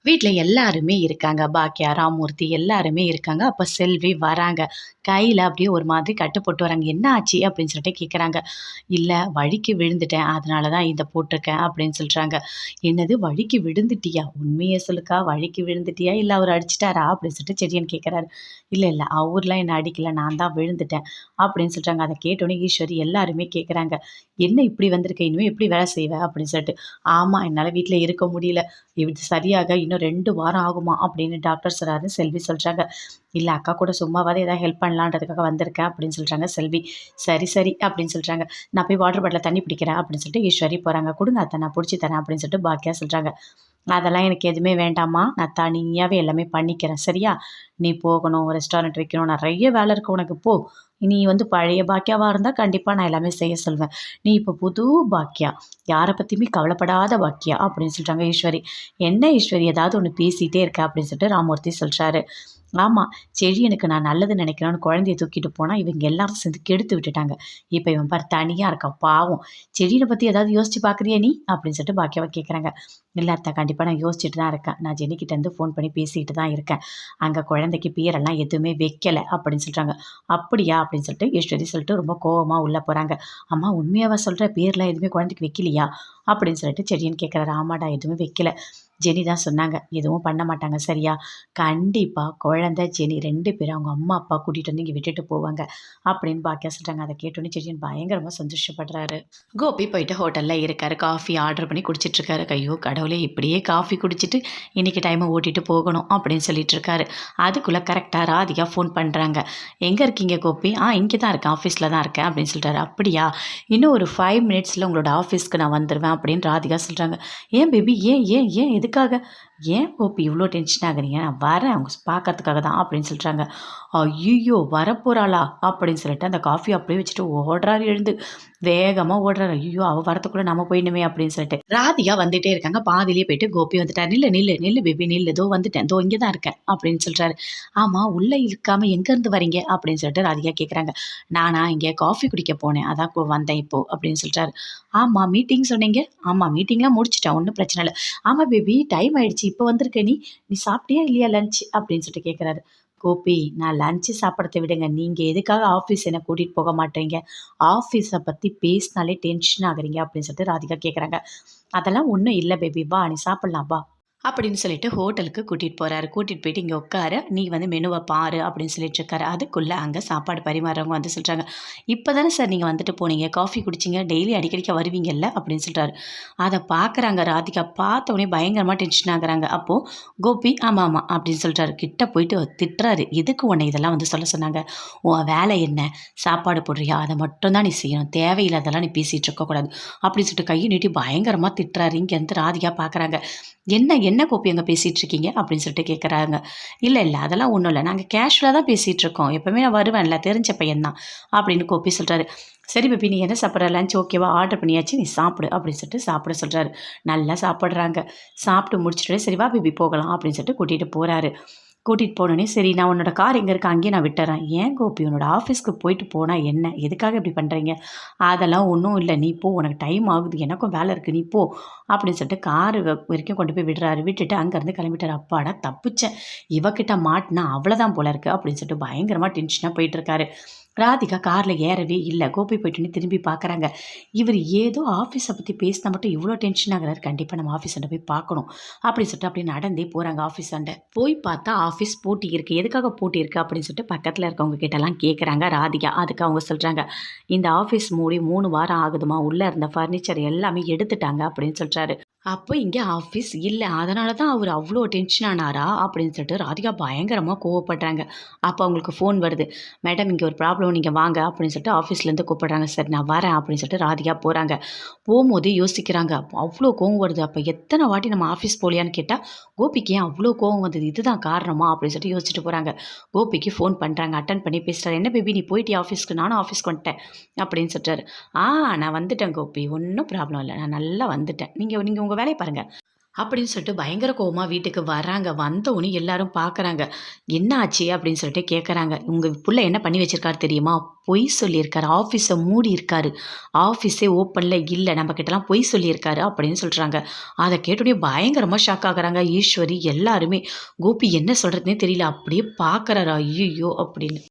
வீட்டில் எல்லாருமே இருக்காங்க. பாக்கியா, ராமூர்த்தி எல்லாருமே இருக்காங்க. அப்போ செல்வி வராங்க. கையில் அப்படியே ஒரு மாதிரி கட்டு போட்டு வராங்க. என்ன ஆச்சு அப்படின்னு சொல்லிட்டு கேட்குறாங்க. இல்லை, வழுக்கி விழுந்துட்டேன், அதனால தான் இதை போட்டிருக்கேன் அப்படின்னு சொல்கிறாங்க. என்னது, வழுக்கி விழுந்துட்டியா? உண்மையை சொல்லுக்கா, வழுக்கி விழுந்துட்டியா இல்லை அவர் அடிச்சிட்டாரா அப்படின்னு சொல்லிட்டு செடியன் கேட்குறாரு. இல்லை இல்லை, அவர்லாம் என்னை அடிக்கல, நான் தான் விழுந்துட்டேன் அப்படின்னு சொல்கிறாங்க. அதை கேட்டோன்னே ஈஸ்வரி எல்லாருமே கேட்குறாங்க. என்ன இப்படி வந்திருக்க, இனிமேல் எப்படி வேலை செய்வேன் அப்படின்னு சொல்லிட்டு. ஆமாம், என்னால் வீட்டில் இருக்க முடியல, இது சரியாக இன்னும் 2 வாரம் ஆகுமா அப்படின்னு டாக்டர் சொல்கிறாரு. செல்வி சொல்கிறாங்க. இல்லை, அக்கா கூட சும்மாவாவது ஏதாவது ஹெல்ப் பண்ணலான்றதுக்காக வந்திருக்கேன் அப்படின்னு சொல்கிறாங்க செல்வி. சரி சரி அப்படின்னு சொல்கிறாங்க. நான் போய் வாட்டர் பாட்டில் தண்ணி பிடிக்கிறேன் அப்படின்னு சொல்லிட்டு ஈஸ்வரி போகிறாங்க. கொடுங்க அத்தை, நான் பிடிச்சி தரேன் அப்படின்னு சொல்லிட்டு பாக்கியா சொல்கிறாங்க. அதெல்லாம் எனக்கு எதுவுமே வேண்டாம்மா, நான் தனியாகவே எல்லாமே பண்ணிக்கிறேன், சரியா? நீ போகணும், ரெஸ்டாரண்ட் வைக்கணும், நிறைய வேலை இருக்குது உனக்கு, போ. நீ பழைய பாக்கியாவாக இருந்தால் கண்டிப்பாக நான் எல்லாமே செய்ய சொல்வேன். நீ இப்போ புது பாக்கியா, யாரை பற்றியுமே கவலைப்படாத பாக்கியா அப்படின்னு சொல்கிறாங்க ஈஸ்வரி. என்ன ஈஸ்வரி, ஏதாவது ஒன்று பேசிகிட்டே இருக்க அப்படின்னு சொல்லிட்டு ராமூர்த்தி சொல்கிறாரு. ஆமாம், செழியனுக்கு நான் நல்லது நினைக்கிறேன்னு குழந்தைய தூக்கிட்டு போனால் இவங்க எல்லாரும் சேர்ந்து கெடுத்து விட்டுட்டாங்க. இப்போ இவன் பார் தனியாக இருக்கான், பாவம். செடியை பற்றி ஏதாவது யோசிச்சு பார்க்குறியா நீ அப்படின்னு சொல்லிட்டு பாக்கியாவை கேட்குறாங்க. இல்லை அத்தை, கண்டிப்பாக நான் யோசிச்சுட்டு தான் இருக்கேன். நான் ஜெனிக்கிட்டேருந்து ஃபோன் பண்ணி பேசிக்கிட்டு தான் இருக்கேன். அங்கே குழந்தைக்கு பேரெல்லாம் எதுவுமே வைக்கலை அப்படின்னு சொல்கிறாங்க. அப்படியா அப்படின்னு சொல்லிட்டு ஈஸ்வரி சொல்லிட்டு ரொம்ப கோவமாக உள்ளே போகிறாங்க. அம்மா, உண்மையாவா சொல்கிற, பேரெலாம் எதுவுமே குழந்தைக்கு வைக்கலையா அப்படின்னு சொல்லிட்டு செடியன் கேட்குறாரு. ஆமாடா, எதுவுமே வைக்கல. ஜெனி தான் சொன்னாங்க, எதுவும் பண்ண மாட்டாங்க, சரியா? கண்டிப்பாக குழந்தை ஜெனி 2 பேரும் அவங்க அம்மா அப்பா கூட்டிகிட்டு வந்து இங்கே விட்டுட்டு போவாங்க அப்படின்னு பாக்கியா சொல்கிறாங்க. அதை கேட்டோன்னே செடியன் பயங்கரமாக சந்தோஷப்படுறாரு. கோபி போயிட்டு ஹோட்டலில் இருக்காரு. காஃபி ஆர்டர் பண்ணி குடிச்சிட்ருக்காரு. ஐயோ கடவுளே, இப்படியே காஃபி குடிச்சிட்டு இன்றைக்கி டைமை ஓட்டிகிட்டு போகணும் அப்படின்னு சொல்லிட்டு இருக்காரு. அதுக்குள்ளே கரெக்டாக ராதிகா ஃபோன் பண்ணுறாங்க. எங்கே இருக்கீங்க கோபி? இங்கே தான் இருக்கேன், ஆஃபீஸில் தான் இருக்கேன் அப்படின்னு சொல்லிட்டாரு. அப்படியா, இன்னும் ஒரு 5 மினிட்ஸில் உங்களோட ஆஃபீஸ்க்கு நான் வந்துடுவேன் அப்படின்னு ராதிகா சொல்கிறாங்க. ஏன் பேபி, ஏன் ஏன் ஏன் எதுக்காக? ஏன் கோபி இவ்வளோ டென்ஷன் ஆகுறீங்க? நான் வரேன் அவங்க பார்க்கறதுக்காக தான் அப்படின்னு சொல்கிறாங்க. ஐயோ, வரப்போகிறாளா அப்படின்னு சொல்லிட்டு அந்த காஃபி அப்படியே வச்சுட்டு ஓடுறாரு. எழுந்து வேகமாக ஓடுறாரு. ஐயோ, அவள் வரத்துக்குள்ளே நம்ம போயிடுமே அப்படின்னு சொல்லிட்டு ராதிகா வந்துகிட்டே இருக்காங்க. பாதிலேயே போயிட்டு கோபி வந்துட்டார். நில்லு நில்லு நில்லு பேபி நில்லு, இதோ வந்துட்டேன், இதோ இங்கே தான் இருக்கேன் அப்படின்னு சொல்கிறாரு. ஆமாம், உள்ளே இருக்காமல் எங்கேருந்து வரீங்க அப்படின்னு சொல்லிட்டு ராதிகா கேட்குறாங்க. நானா இங்கே காஃபி குடிக்க போனேன், அதான் வந்தேன் இப்போது அப்படின்னு சொல்கிறாரு. ஆமாம், மீட்டிங் சொன்னீங்க. ஆமாம், மீட்டிங்லாம் முடிச்சிட்டேன், ஒன்றும் பிரச்சனை இல்லை. ஆமாம் பேபி, டைம் ஆயிடுச்சு, இப்போ வந்திருக்க, நீ சாப்பிட்டியா இல்லையா லஞ்ச் அப்படின்னு சொல்லிட்டு கேட்குறாரு. கோபி, நான் லஞ்சு சாப்பிட்றத விடுங்க, நீங்கள் எதுக்காக ஆஃபீஸ் என்னை கூட்டிகிட்டு போக மாட்டேங்க? ஆஃபீஸை பற்றி பேசினாலே டென்ஷன் ஆகுறீங்க அப்படின்னு சொல்லிட்டு ராதிகா கேட்குறாங்க. அதெல்லாம் ஒன்றும் இல்லை பேபி, வா நீ சாப்பிட்லாம் வா அப்படின்னு சொல்லிட்டு ஹோட்டலுக்கு கூட்டிகிட்டு போகிறாரு. கூட்டிகிட்டு போயிட்டு இங்கே உட்காரு, நீ மெனுவை பாரு அப்படின்னு சொல்லிட்டு இருக்காரு. அதுக்குள்ளே அங்கே சாப்பாடு பரிமாறவங்க வந்து சொல்கிறாங்க. இப்போ தானே சார் நீங்கள் வந்துட்டு போனீங்க, காஃபி குடிச்சிங்க, டெய்லி அடிக்கடிக்க வருவீங்கல்ல அப்படின்னு சொல்கிறாரு. அதை பார்க்குறாங்க ராதிகா. பார்த்தோன்னே பயங்கரமாக டென்ஷன் ஆகுறாங்க. அப்போது கோபி ஆமாம் ஆமாம் அப்படின்னு சொல்கிறாரு. கிட்ட போயிட்டு திட்டுறாரு. எதுக்கு உன்னை இதெல்லாம் சொல்ல சொன்னாங்க? உன் வேலை என்ன? சாப்பாடு போடுறியா, அதை மட்டும்தான் நீ செய்யணும், தேவையில்லாதெல்லாம் நீ பேசிகிட்டு இருக்கக்கூடாது அப்படின்னு சொல்லிட்டு கையை நீட்டி பயங்கரமாக திட்டுறாரு. இங்கேருந்து ராதிகா பார்க்குறாங்க. என்ன என்ன கோப்பி அங்கே பேசிகிட்டு இருக்கீங்க அப்படின்னு சொல்லிட்டு கேட்குறாங்க. இல்லை இல்லை, அதெல்லாம் ஒன்றும் இல்லை, நாங்கள் கேஷுவலாக தான் பேசிகிட்டு இருக்கோம், எப்போவுமே நான் வருவேன்ல, தெரிஞ்ச பையன்தான் அப்படின்னு கோப்பி சொல்கிறாரு. சரி பேபி, நீ என்ன சாப்பிட்ற, லஞ்ச் ஓகேவா, ஆர்டர் பண்ணியாச்சு, நீ சாப்பிடு அப்படின்னு சொல்லிட்டு சாப்பிட சொல்கிறாரு. நல்லா சாப்பிட்றாங்க. சாப்பிட்டு முடிச்சுட்டு சரி வா பேபி போகலாம் அப்படின்னு சொல்லிட்டு கூட்டிகிட்டு போகிறாரு. கூட்டிகிட்டு போனோடனே சரி, நான் உன்னோட கார் எங்கே இருக்கா அங்கேயே நான் விட்டுறேன். ஏன் கோபி, உன்னோட ஆஃபீஸ்க்கு போயிட்டு போனால் என்ன, எதுக்காக இப்படி பண்ணுறீங்க? அதெல்லாம் ஒன்றும் இல்லை, நீ போ, உனக்கு டைம் ஆகுது, எனக்கும் வேலை இருக்குது, நீ போ அப்படின்னு சொல்லிட்டு காரு வரைக்கும் கொண்டு போய் விடுறாரு. விட்டுட்டு அங்கேருந்து கிளம்பிட்டார். அப்பாடா தப்பிச்சேன், இவக்கிட்ட மாட்டினா அவ்வளோதான் போல இருக்குது அப்படின்னு சொல்லிட்டு பயங்கரமாக டென்ஷனாக போயிட்டுருக்காரு. ராதிகா காரில் ஏறவே இல்லை. கோபி போயிட்டுன்னு திரும்பி பார்க்குறாங்க. இவர் ஏதோ ஆஃபீஸை பற்றி பேசினா மட்டும் இவ்வளோ டென்ஷன் ஆகுறாரு, கண்டிப்பாக நம்ம ஆஃபீஸ் போய் பார்க்கணும் அப்படின்னு சொல்லிட்டு அப்படியே நடந்தே போகிறாங்க. ஆஃபீஸ் போய் பார்த்தா ஆஃபீஸ் பூட்டி இருக்குது. எதுக்காக பூட்டி இருக்குது அப்படின்னு சொல்லிட்டு பக்கத்தில் இருக்கவங்க கிட்டலாம் கேட்குறாங்க ராதிகா. அதுக்கு அவங்க சொல்கிறாங்க, இந்த ஆஃபீஸ் மூடி 3 வாரம் ஆகுதுமா, உள்ளே இருந்த ஃபர்னிச்சர் எல்லாமே எடுத்துட்டாங்க அப்படின்னு சொல்கிறாரு. அப்போ இங்கே ஆஃபீஸ் இல்லை, அதனால தான் அவர் அவ்வளோ டென்ஷன் ஆனாரா அப்படின்னு சொல்லிட்டு ராதிகா பயங்கரமாக கோவப்படுறாங்க. அப்போ அவங்களுக்கு ஃபோன் வருது. மேடம், இங்கே ஒரு ப்ராப்ளம், நீங்கள் வாங்க அப்படின்னு சொல்லிட்டு ஆஃபீஸ்லேருந்து கூப்பிட்றாங்க. சரி நான் வரேன் அப்படின்னு சொல்லிட்டு ராதிகா போகிறாங்க. போகும்போது யோசிக்கிறாங்க, அவ்வளோ கோவம் வருது, அப்போ எத்தனை வாட்டி நம்ம ஆஃபீஸ் போகலையான்னு கேட்டால் கோபிக்கு ஏன் அவ்வளோ கோவம் வந்தது, இதுதான் காரணமா அப்படின்னு சொல்லிட்டு யோசிச்சுட்டு போகிறாங்க. கோபிக்கு ஃபோன் பண்ணுறாங்க. அட்டன் பண்ணி பேசுகிறாரு. என்ன பேபி, நீ போயிட்டு ஆஃபீஸ்க்கு? நானும் ஆஃபீஸ்க்கு வந்துட்டேன் அப்படின்னு சொல்லிட்டாரு. நான் வந்துட்டேன் கோபி, ஒன்றும் ப்ராப்ளம் இல்லை, நான் நல்லா வந்துட்டேன், நீங்கள் உங்கள் வேலையை பாருங்கள் அப்படின்னு சொல்லிட்டு பயங்கர கோவமா வீட்டுக்கு வராங்க. வந்தவுனே எல்லாரும் பார்க்குறாங்க. "என்ன ஆச்சு?" அப்படின்னு சொல்லிட்டு கேட்குறாங்க. "உங்க புள்ள என்ன பண்ணி வச்சிருக்காரு தெரியுமா? பொய் சொல்லியிருக்காரு. ஆஃபீஸ மூடியிருக்காரு. ஆஃபீஸே ஓப்பன்ல இல்ல. நம்ம கிட்டலாம் பொய் சொல்லியிருக்காரு." அப்படின்னு சொல்றாங்க. அத கேட்டோனே பயங்கரமா ஷாக் ஆகுறாங்க. ஈஸ்வரி எல்லாருமே. கோபி என்ன சொல்றதுன்னே தெரியல. அப்படியே பார்க்குறாரு. "ஐய்யய்யோ!" அப்படின்னு.